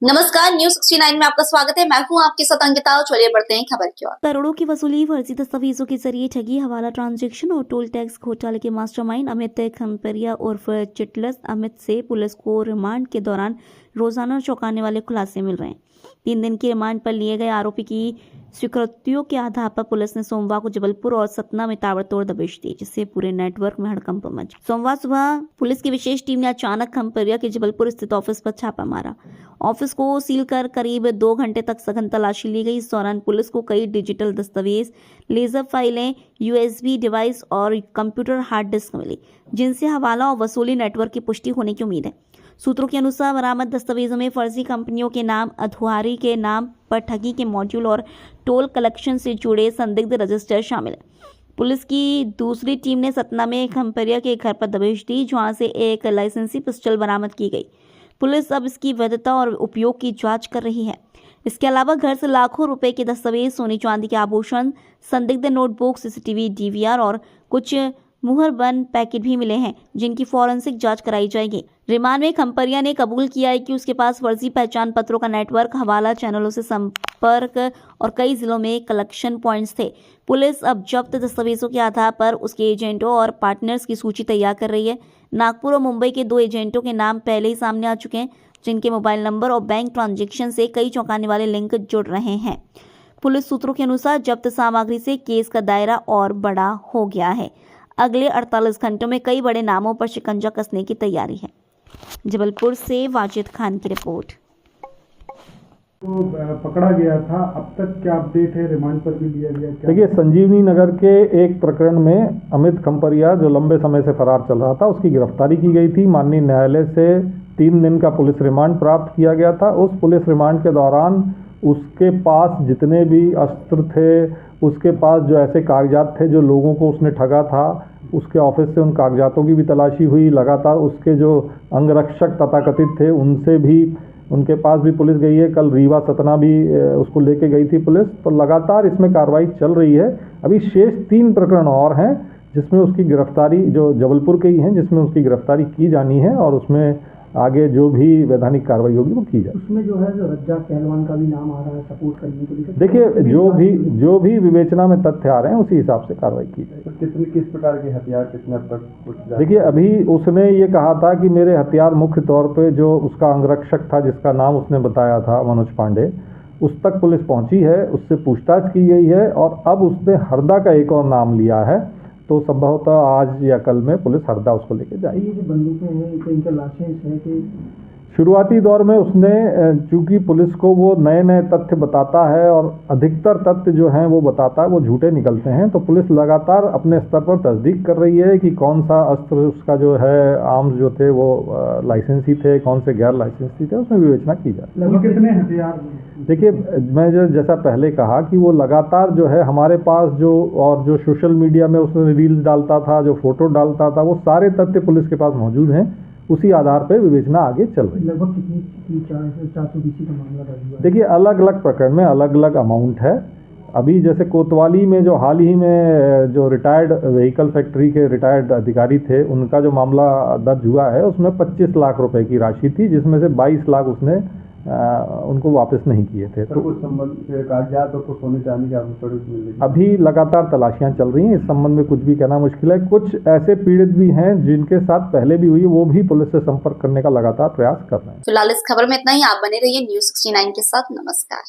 नमस्कार, न्यूज 69 में आपका स्वागत है। मैं हूं आपके साथ अंकिता। चलिए बढ़ते हैं खबर की ओर। करोड़ों की वसूली, फर्जी दस्तावेजों के जरिए ठगी, हवाला ट्रांजैक्शन और टोल टैक्स घोटाले के मास्टरमाइंड अमित खनपरिया उर्फ चिटलस अमित से पुलिस को रिमांड के दौरान रोजाना चौंकाने वाले खुलासे मिल रहे हैं। 3 दिन की रिमांड पर लिए गए आरोपी की स्वीकृतियों के आधार पर पुलिस ने सोमवार को जबलपुर और सतना में ताबड़तोड़ दबिश दी, जिससे पूरे नेटवर्क में हड़कंप मचा। सोमवार सुबह पुलिस की विशेष टीम ने अचानक खनपरिया के जबलपुर स्थित ऑफिस पर छापा मारा। ऑफिस को सील कर करीब 2 घंटे तक सघन तलाशी ली गई। इस दौरान पुलिस को कई डिजिटल दस्तावेज, लेजर फाइलें, यूएसबी डिवाइस और कंप्यूटर हार्ड डिस्क मिली, जिनसे हवाला और वसूली नेटवर्क की पुष्टि होने की उम्मीद है। सूत्रों के अनुसार बरामद दस्तावेजों में फर्जी कंपनियों के नाम, अधुआरी के नाम पर ठगी के मॉड्यूल और टोल कलेक्शन से जुड़े संदिग्ध रजिस्टर शामिल है। पुलिस की दूसरी टीम ने सतना में खनपरिया के घर पर दबिश दी, जहां से एक लाइसेंसी पिस्टल बरामद की गई। पुलिस अब इसकी वैधता और उपयोग की जांच कर रही है। इसके अलावा घर से लाखों रुपए के दस्तावेज, सोने चांदी के आभूषण, संदिग्ध नोटबुक, सीसीटीवी, डीवीआर और कुछ मुहरबंद पैकेट भी मिले हैं, जिनकी फॉरेंसिक जांच कराई जाएगी। रिमांड में खनपरिया ने कबूल किया है कि उसके पास फर्जी पहचान पत्रों का नेटवर्क, हवाला चैनलों से संपर्क और कई जिलों में कलेक्शन पॉइंट्स थे। पुलिस अब जब्त दस्तावेजों के आधार पर उसके एजेंटों और पार्टनर्स की सूची तैयार कर रही है। नागपुर और मुंबई के 2 एजेंटों के नाम पहले ही सामने आ चुके हैं, जिनके मोबाइल नंबर और बैंक ट्रांजैक्शन से कई चौंकाने वाले लिंक जुड़ रहे हैं। पुलिस सूत्रों के अनुसार जब्त सामग्री से केस का दायरा और बड़ा हो गया है। अगले 48 घंटों में कई बड़े नामों पर शिकंजा कसने की तैयारी है। जबलपुर से वाजिद खान की रिपोर्ट। तो पकड़ा गया था, अब तक क्या अपडेट है? रिमांड पर भी लिया गया क्या? देखिए, संजीवनी नगर के एक प्रकरण में अमित खनपरिया, जो लंबे समय से फरार चल रहा था, उसकी गिरफ्तारी की गई थी। माननीय न्यायालय से 3 दिन का पुलिस रिमांड प्राप्त किया गया था। उस पुलिस रिमांड के दौरान उसके पास जितने भी अस्त्र थे, उसके पास जो ऐसे कागजात थे जो लोगों को उसने ठगा था, उसके ऑफिस से उन कागजातों की भी तलाशी हुई। लगातार उसके जो अंगरक्षक तथाकथित थे, उनके पास भी पुलिस गई है। कल रीवा सतना भी उसको लेके गई थी पुलिस। तो लगातार इसमें कार्रवाई चल रही है। अभी शेष 3 प्रकरण और हैं, जिसमें उसकी गिरफ्तारी, जो जबलपुर के ही हैं, जिसमें उसकी गिरफ्तारी की जानी है और उसमें आगे जो भी वैधानिक कार्रवाई होगी वो की जाए। उसमें जो है रज्जाक पहलवान का भी नाम आ रहा है सपोर्ट करने के लिए। देखिए, जो भी विवेचना में तथ्य आ रहे हैं उसी हिसाब से कार्रवाई की जाए। तो किस प्रकार के हथियार, कितने तक कुछ? देखिए, अभी उसने ये कहा था कि मेरे हथियार मुख्य तौर पे जो उसका अंगरक्षक था, जिसका नाम उसने बताया था, मनोज पांडे, उस तक पुलिस पहुंची है, उससे पूछताछ की गई है और अब उसने हरदा का एक और नाम लिया है। तो संभवतः आज या कल में पुलिस हरदा उसको लेके जाएगी। ये जो बंदूकें हैं, तो इनका लाइसेंस है कि? शुरुआती दौर में उसने, चूंकि पुलिस को वो नए नए तथ्य बताता है और अधिकतर तथ्य जो हैं वो बताता है, वो झूठे निकलते हैं, तो पुलिस लगातार अपने स्तर पर तस्दीक कर रही है कि कौन सा अस्त्र उसका जो है, आर्म्स जो थे वो लाइसेंसी थे, कौन से गैर लाइसेंसी थे, उसमें विवेचना की जाए। लगभग कितने हथियार? देखिए, मैं जैसा पहले कहा कि वो लगातार जो है हमारे पास जो सोशल मीडिया में उसने रील्स डालता था, जो फोटो डालता था, वो सारे तथ्य पुलिस के पास मौजूद हैं। उसी आधार पर विवेचना आगे चल रही है। लगभग कितनी 420 का मामला दर्ज हुआ? देखिए, अलग अलग प्रकरण में अलग अलग अमाउंट है। अभी जैसे कोतवाली में जो हाल ही में जो रिटायर्ड व्हीकल फैक्ट्री के रिटायर्ड अधिकारी थे, उनका जो मामला दर्ज हुआ है, उसमें 25 लाख रुपए की राशि थी, जिसमें से 22 लाख उसने उनको वापस नहीं किए थे। तो कुछ संबंध कागजात और कुछ सोने चांदी के आभूषण अभी लगातार तलाशियां चल रही हैं। इस संबंध में कुछ भी कहना मुश्किल है। कुछ ऐसे पीड़ित भी हैं जिनके साथ पहले भी हुई, वो भी पुलिस से संपर्क करने का लगातार प्रयास कर रहे हैं। फिलहाल इस खबर में इतना ही। आप बने रहिए न्यूज 69 के साथ। नमस्कार।